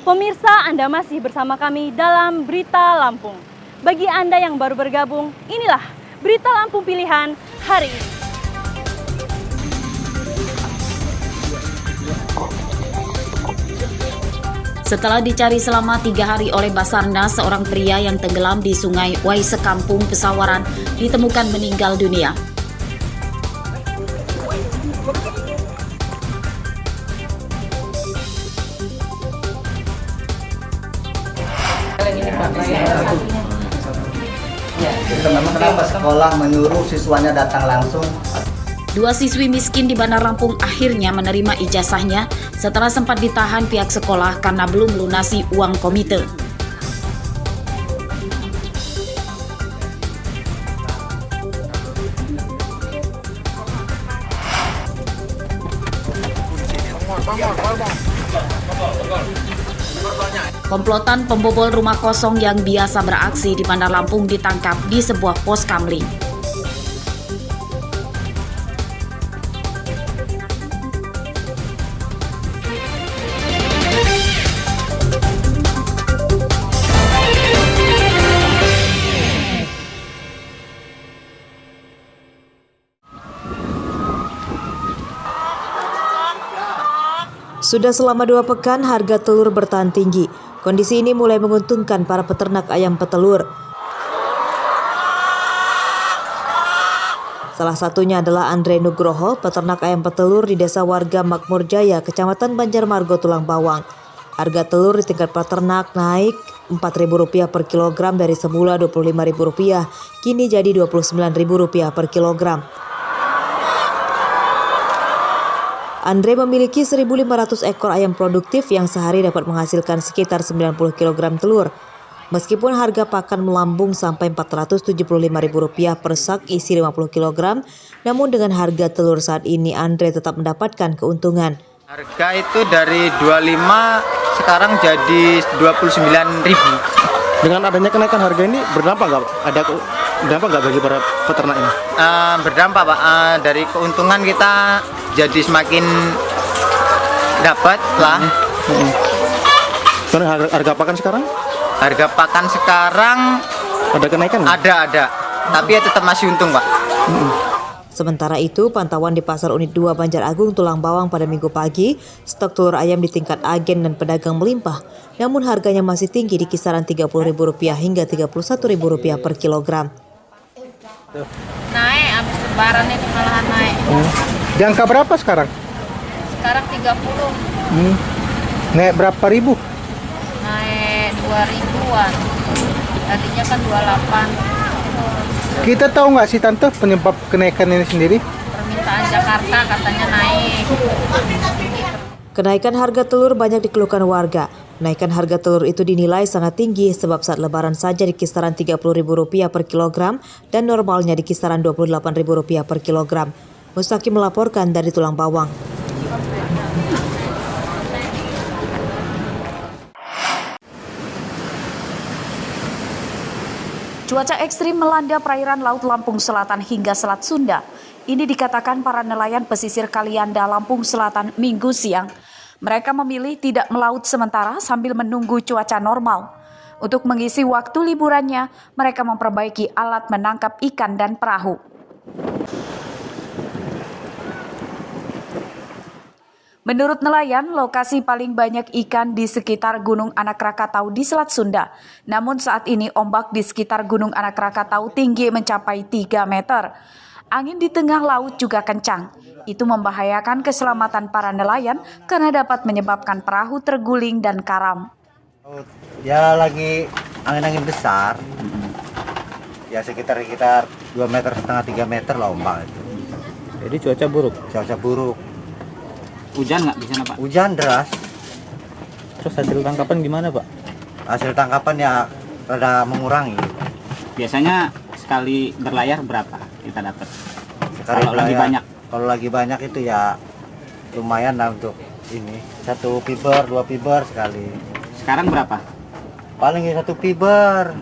Pemirsa, Anda masih bersama kami dalam Berita Lampung. Bagi Anda yang baru bergabung, inilah Berita Lampung Pilihan hari ini. Setelah dicari selama 3 hari oleh Basarnas, seorang pria yang tenggelam di Sungai Waise Kampung Pesawaran ditemukan meninggal dunia. Memang kenapa sekolah menyuruh siswanya datang langsung? 2 siswi miskin di Bandar Lampung akhirnya menerima ijazahnya setelah sempat ditahan pihak sekolah karena belum melunasi uang komite. Komplotan pembobol rumah kosong yang biasa beraksi di Bandar Lampung ditangkap di sebuah pos kamling. Sudah selama 2 pekan harga telur bertahan tinggi. Kondisi ini mulai menguntungkan para peternak ayam petelur. Salah satunya adalah Andre Nugroho, peternak ayam petelur di Desa Warga Makmur Jaya, Kecamatan Banjarmargo, Tulang Bawang. Harga telur di tingkat peternak naik Rp4.000 per kilogram dari semula Rp25.000, kini jadi Rp29.000 per kilogram. Andre memiliki 1.500 ekor ayam produktif yang sehari dapat menghasilkan sekitar 90 kg telur. Meskipun harga pakan melambung sampai Rp475.000 per sak isi 50 kg, namun dengan harga telur saat ini Andre tetap mendapatkan keuntungan. Harga itu dari 25 sekarang jadi 29.000. Dengan adanya kenaikan harga ini berdampak nggak, Pak? Ada berdampak nggak bagi para peternak ini? Berdampak, Pak. Dari keuntungan kita jadi semakin dapat lah. Harga pakan sekarang? Harga pakan sekarang Ada kenaikan? ada. Tapi ya tetap masih untung, Pak. Sementara itu, pantauan di Pasar Unit 2 Banjar Agung Tulang Bawang pada Minggu pagi, stok telur ayam di tingkat agen dan pedagang melimpah. Namun harganya masih tinggi di kisaran Rp30.000 hingga Rp31.000 per kilogram. Naik, habis lebaran ini malahan naik. Di angka berapa sekarang? Sekarang 30. Naik berapa ribu? Naik 2.000-an. Tadinya kan 28. Kita tahu nggak sih Tante penyebab kenaikan ini sendiri? Permintaan Jakarta katanya naik. Kenaikan harga telur banyak dikeluhkan warga. Kenaikan harga telur itu dinilai sangat tinggi sebab saat lebaran saja di kisaran Rp30.000 per kilogram dan normalnya di kisaran Rp28.000 per kilogram. Mustaqim melaporkan dari Tulang Bawang. Cuaca ekstrim melanda perairan Laut Lampung Selatan hingga Selat Sunda. Ini dikatakan para nelayan pesisir Kalianda, Lampung Selatan Minggu siang. Mereka memilih tidak melaut sementara sambil menunggu cuaca normal. Untuk mengisi waktu liburannya, mereka memperbaiki alat menangkap ikan dan perahu. Menurut nelayan, lokasi paling banyak ikan di sekitar Gunung Anak Rakatau di Selat Sunda. Namun saat ini ombak di sekitar Gunung Anak Rakatau tinggi mencapai 3 meter. Angin di tengah laut juga kencang. Itu membahayakan keselamatan para nelayan karena dapat menyebabkan perahu terguling dan karam. Ya lagi angin-angin besar. Ya sekitar 2,5 meter, 3 meter lah ombak itu. Jadi cuaca buruk. Cuaca buruk. Hujan nggak di sana, Pak? Hujan deras. Terus hasil tangkapan gimana, Pak? Hasil tangkapan ya rada mengurangi. Biasanya sekali berlayar berapa kita dapat? Sekali Kalau lagi banyak? Kalau lagi banyak itu ya lumayan lah untuk ini. 1 fiber, 2 fiber sekali. Sekarang berapa? Paling 1 fiber.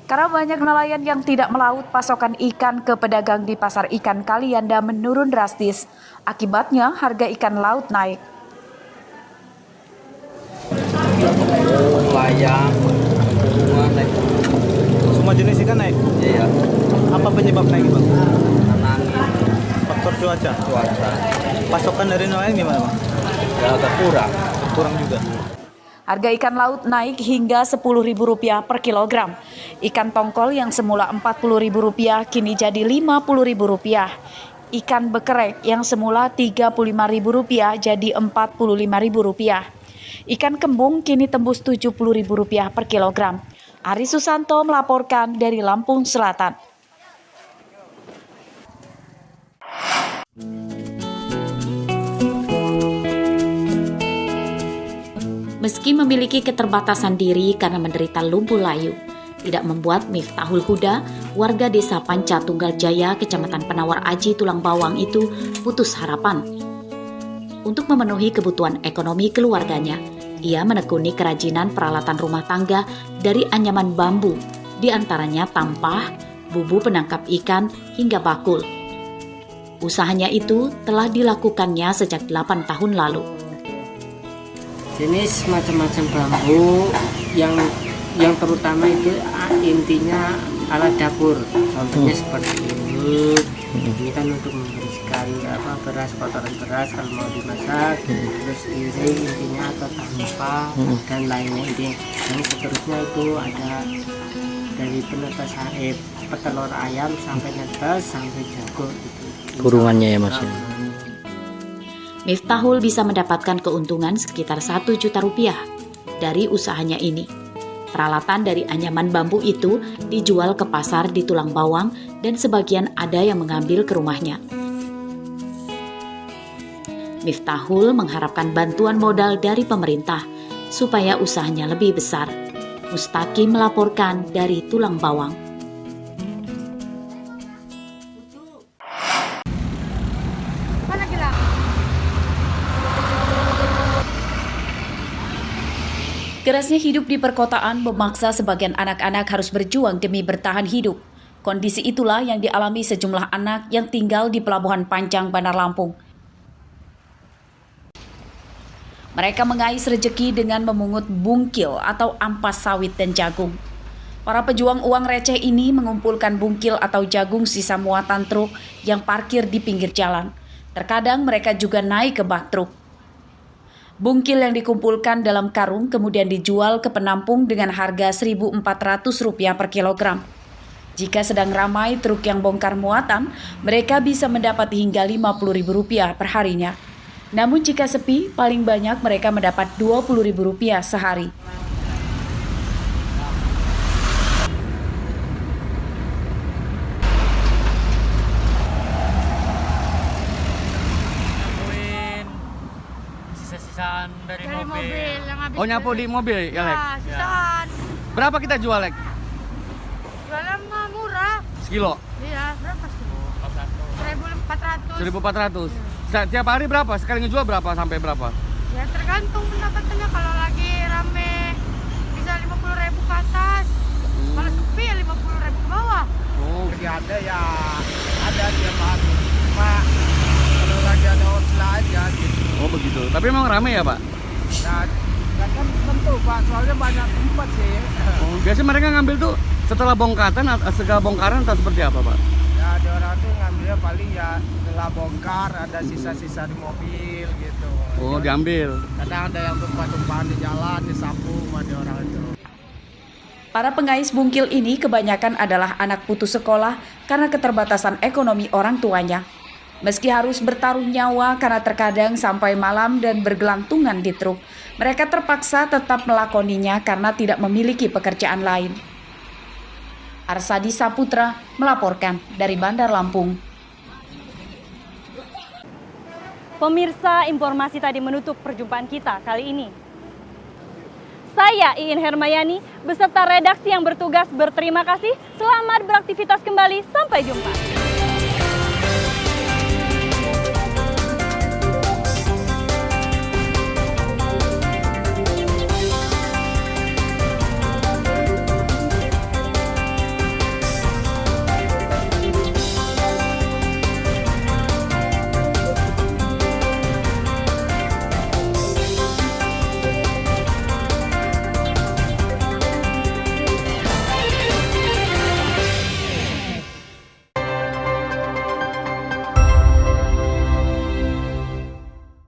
Karena banyak nelayan yang tidak melaut, pasokan ikan ke pedagang di pasar ikan Kalianda menurun drastis. Akibatnya harga ikan laut naik. ayam, semua naik. Semua jenis ikan naik. Iya, Apa penyebab naik, Bang? karena angin, Faktor cuaca. cuaca, Pasokan dari nelayan gimana, Bang? ya agak kurang. Kurang juga. Harga ikan laut naik hingga Rp10.000 per kilogram. Ikan tongkol yang semula Rp40.000 kini jadi Rp50.000. Ikan bekerek yang semula Rp35.000 jadi Rp45.000. Ikan kembung kini tembus Rp70.000 per kilogram. Ari Susanto melaporkan dari Lampung Selatan. Meski memiliki keterbatasan diri karena menderita lumpuh layu, tidak membuat Miftahul Huda, warga desa Panca Tunggal Jaya, Kecamatan Penawar Aji, Tulang Bawang itu putus harapan. Untuk memenuhi kebutuhan ekonomi keluarganya, ia menekuni kerajinan peralatan rumah tangga dari anyaman bambu, di antaranya tampah, bubu penangkap ikan, hingga bakul. Usahanya itu telah dilakukannya sejak 8 tahun lalu. Jenis macam-macam bambu yang terutama itu intinya alat dapur, contohnya seperti ini kan untuk membersihkan beras, kotoran beras kalau mau dimasak, terus piring intinya atau tampah dan lainnya. Dan seterusnya itu ada dari penetes petelur ayam sampai netes sampai jago gitu. Kurungannya ya Mas. Miftahul bisa mendapatkan keuntungan sekitar Rp1 juta dari usahanya ini. Peralatan dari anyaman bambu itu dijual ke pasar di Tulang Bawang dan sebagian ada yang mengambil ke rumahnya. Miftahul mengharapkan bantuan modal dari pemerintah supaya usahanya lebih besar. Mustaqim melaporkan dari Tulang Bawang. Kerasnya hidup di perkotaan memaksa sebagian anak-anak harus berjuang demi bertahan hidup. Kondisi itulah yang dialami sejumlah anak yang tinggal di Pelabuhan Panjang, Bandar Lampung. Mereka mengais rejeki dengan memungut bungkil atau ampas sawit dan jagung. Para pejuang uang receh ini mengumpulkan bungkil atau jagung sisa muatan truk yang parkir di pinggir jalan. Terkadang mereka juga naik ke bak truk. Bungkil yang dikumpulkan dalam karung kemudian dijual ke penampung dengan harga Rp1.400 per kilogram. Jika sedang ramai truk yang bongkar muatan, mereka bisa mendapat hingga Rp50.000 per harinya. Namun jika sepi, paling banyak mereka mendapat Rp20.000 sehari. Sisaan dari mobil. Yang habis nyapu di mobil ya, Lek? sisaan. Berapa kita jual, Lek? Jualan mah murah. Sekilo? Iya, berapa sekilo? 1.400. 1.400. Tiap hari berapa? Sekali ngejual berapa sampai berapa? Ya tergantung pendapatannya. Kalau lagi rame bisa 50.000 ke atas. Kalau sepi ya 50.000 ke bawah. Oh, Lagi ada ya, ada tiap hari. Cuma kalau lagi ada oslah aja gitu. oh begitu. Tapi memang rame ya, Pak? Nah, kan tentu Pak, soalnya banyak tempat sih. Oh, biasanya mereka ngambil tuh setelah bongkaran atau seperti apa, Pak? Ya ada orang tuh ngambilnya paling ya setelah bongkar ada sisa-sisa di mobil gitu. Oh, diambil. Kadang ada yang tumpah-tumpahan di jalan, disapu sama di orang itu. Para pengais bungkil ini kebanyakan adalah anak putus sekolah karena keterbatasan ekonomi orang tuanya. Meski harus bertaruh nyawa karena terkadang sampai malam dan bergelantungan di truk, mereka terpaksa tetap melakoninya karena tidak memiliki pekerjaan lain. Arsadi Saputra melaporkan dari Bandar Lampung. Pemirsa, informasi tadi menutup perjumpaan kita kali ini. Saya Iin Hermayani beserta redaksi yang bertugas berterima kasih. Selamat beraktivitas kembali. Sampai jumpa.